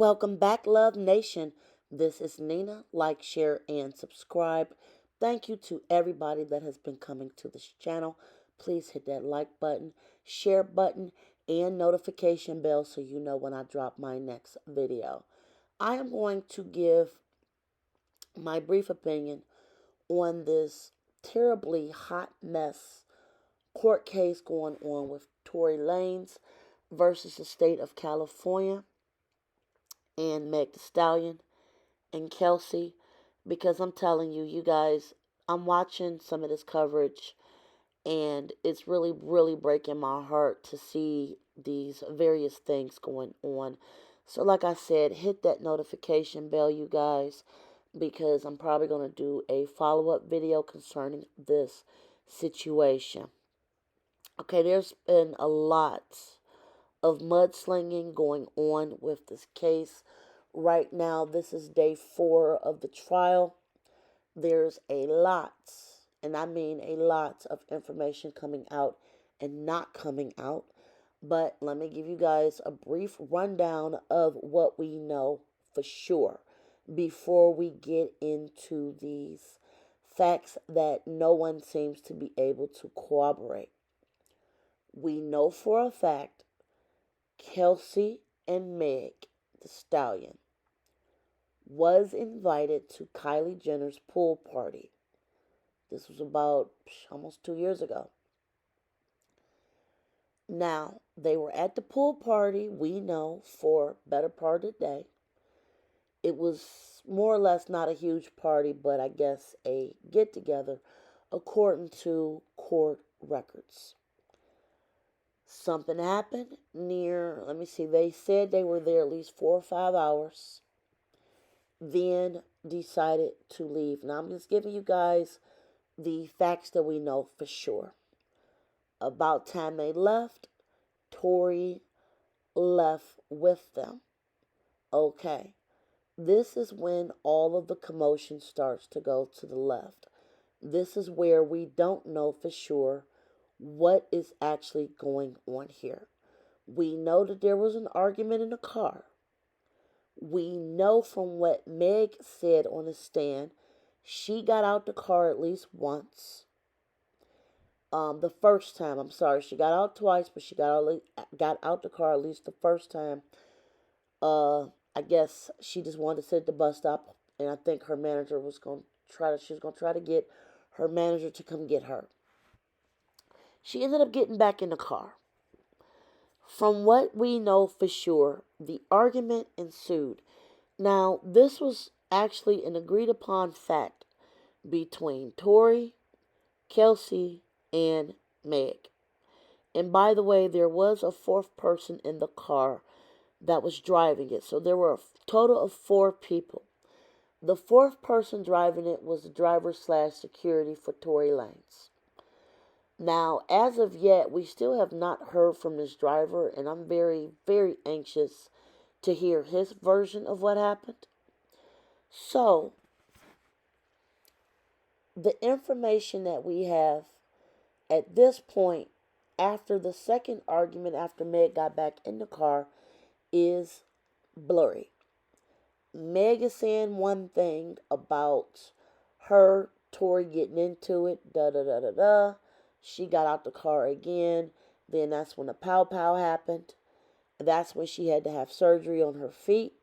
Welcome back, Love Nation. This is Nina. Like, share, and subscribe. Thank you to everybody that has been coming to this channel. Please hit that like button, share button, and notification bell so you know when I drop my next video. I am going to give my brief opinion on this terribly hot mess court case going on with Tory Lanez versus the state of California and Meg the Stallion and Kelsey, because I'm telling you, you guys, I'm watching some of this coverage and it's really, really breaking my heart to see these various things going on. So, like I said, hit that notification bell, you guys, because I'm probably going to do a follow up video concerning this situation. Okay, there's been a lot of mudslinging going on with this case. Right now, this is day 4 of the trial. There's a lot, and I mean a lot of information coming out and not coming out. But let me give you guys a brief rundown of what we know for sure before we get into these facts that no one seems to be able to corroborate. We know for a fact Kelsey and Meg the Stallion was invited to Kylie Jenner's pool party. This was about almost 2 years ago. Now, they were at the pool party, we know, for better part of the day. It was more or less not a huge party, but I guess a get-together according to court records. Something happened near, let me see, they said they were there at least 4 or 5 hours. Then decided to leave. Now I'm just giving you guys the facts that we know for sure. About time they left, Tory left with them. Okay. This is when all of the commotion starts to go to the left. This is where we don't know for sure what is actually going on here. We know that there was an argument in the car. We know from what Meg said on the stand, she got out the car at least once. The first time, I'm sorry, she got out twice, but she got out the car at least the first time. I guess she just wanted to sit at the bus stop, and I think her manager was going to try to get her manager to come get her. She ended up getting back in the car. From what we know for sure, the argument ensued. Now, this was actually an agreed upon fact between Tory, Kelsey, and Meg. And by the way, there was a 4th person in the car that was driving it. So there were a total of 4 people. The 4th person driving it was the driver / security for Tory Lanez. Now, as of yet, we still have not heard from this driver, and I'm very, very anxious to hear his version of what happened. So, the information that we have at this point, after the second argument, after Meg got back in the car, is blurry. Meg is saying one thing about her, Tory getting into it, da-da-da-da-da. She got out the car again. Then that's when the pow-pow happened. That's when she had to have surgery on her feet.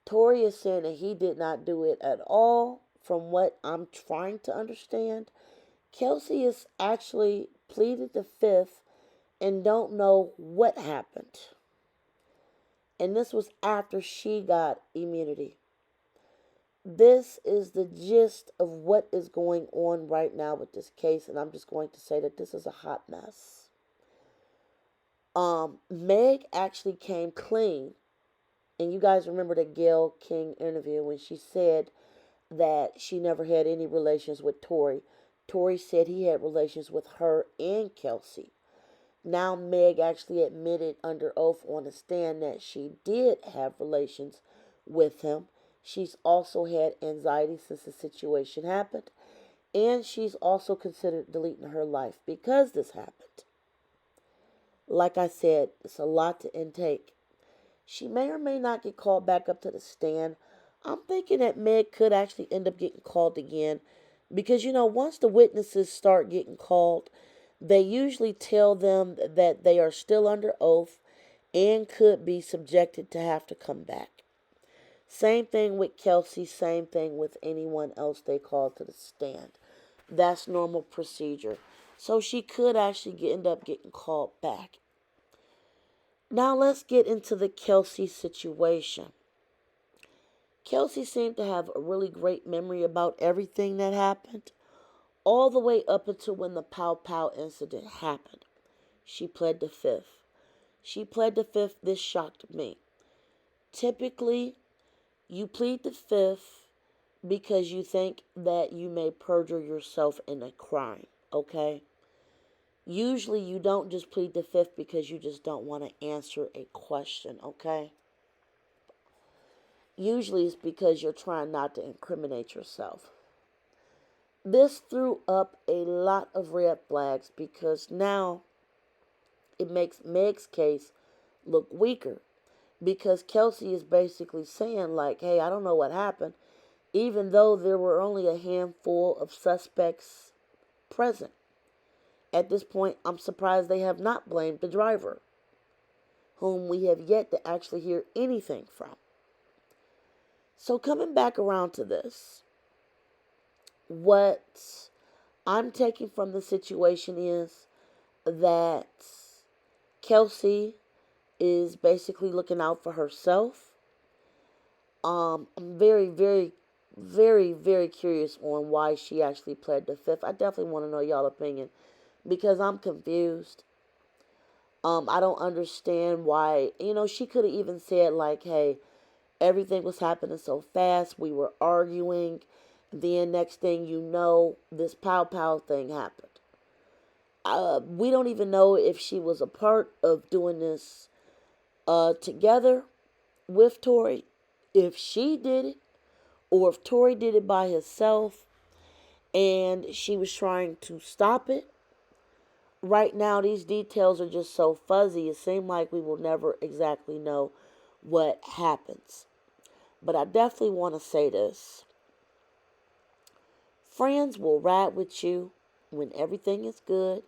Tory is saying that he did not do it at all, from what I'm trying to understand. Kelsey is actually pleaded the 5th and don't know what happened. And this was after she got immunity. This is the gist of what is going on right now with this case, and I'm just going to say that this is a hot mess. Meg actually came clean, and you guys remember the Gayle King interview when she said that she never had any relations with Tory. Tory said he had relations with her and Kelsey. Now Meg actually admitted under oath on the stand that she did have relations with him. She's also had anxiety since the situation happened. And she's also considered deleting her life because this happened. Like I said, it's a lot to intake. She may or may not get called back up to the stand. I'm thinking that Meg could actually end up getting called again because, once the witnesses start getting called, they usually tell them that they are still under oath and could be subjected to have to come back. Same thing with Kelsey, same thing with anyone else they call to the stand. That's normal procedure. So she could actually end up getting called back. Now let's get into the Kelsey situation. Kelsey seemed to have a really great memory about everything that happened, all the way up until when the Pow Pow incident happened. She pled the fifth. She pled the fifth. This shocked me. Typically, you plead the fifth because you think that you may perjure yourself in a crime, okay? Usually, you don't just plead the fifth because you just don't want to answer a question, okay? Usually, it's because you're trying not to incriminate yourself. This threw up a lot of red flags because now it makes Meg's case look weaker. Because Kelsey is basically saying, like, hey, I don't know what happened, even though there were only a handful of suspects present. At this point, I'm surprised they have not blamed the driver, whom we have yet to actually hear anything from. So coming back around to this, what I'm taking from the situation is that Kelsey is basically looking out for herself. I'm very, very, very, very curious on why she actually pled the fifth. I definitely want to know y'all opinion because I'm confused. I don't understand why. She could have even said like, "Hey, everything was happening so fast. We were arguing. Then next thing you know, this pow pow thing happened." We don't even know if she was a part of doing this together with Tory, if she did it, or if Tory did it by herself and she was trying to stop it. Right now, these details are just so fuzzy, it seems like we will never exactly know what happens. But I definitely want to say this. Friends will ride with you when everything is good.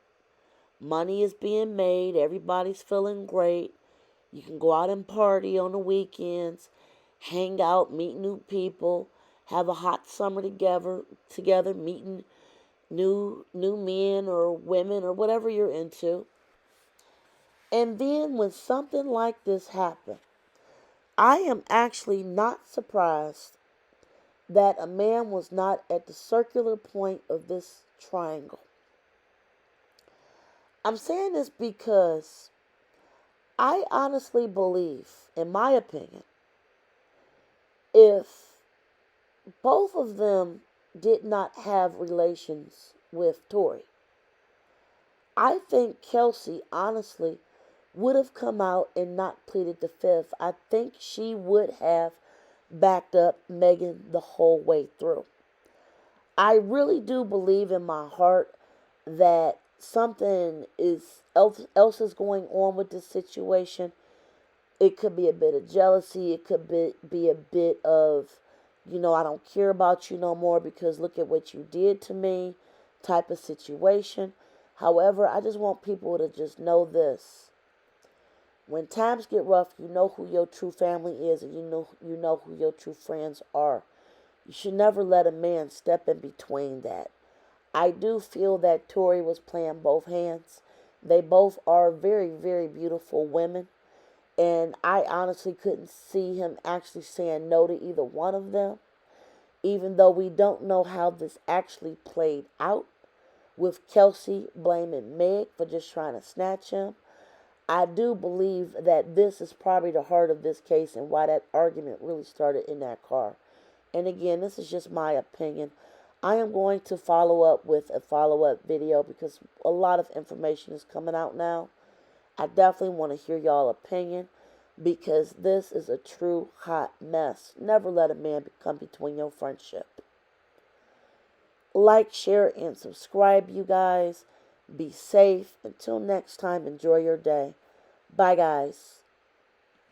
Money is being made. Everybody's feeling great. You can go out and party on the weekends, hang out, meet new people, have a hot summer together, meeting new men or women or whatever you're into. And then when something like this happened, I am actually not surprised that a man was not at the circular point of this triangle. I'm saying this because I honestly believe, in my opinion, if both of them did not have relations with Tory, I think Kelsey honestly would have come out and not pleaded the fifth. I think she would have backed up Megan the whole way through. I really do believe in my heart that something else is going on with this situation. It could be a bit of jealousy. It could be a bit of, I don't care about you no more because look at what you did to me type of situation. However, I just want people to just know this. When times get rough, you know who your true family is and you know who your true friends are. You should never let a man step in between that. I do feel that Tory was playing both hands. They both are very, very beautiful women. And I honestly couldn't see him actually saying no to either one of them. Even though we don't know how this actually played out, with Kelsey blaming Meg for just trying to snatch him. I do believe that this is probably the heart of this case and why that argument really started in that car. And again, this is just my opinion. I am going to follow up with a follow-up video because a lot of information is coming out now. I definitely want to hear y'all opinion because this is a true hot mess. Never let a man come between your friendship. Like, share, and subscribe, you guys. Be safe. Until next time, enjoy your day. Bye, guys.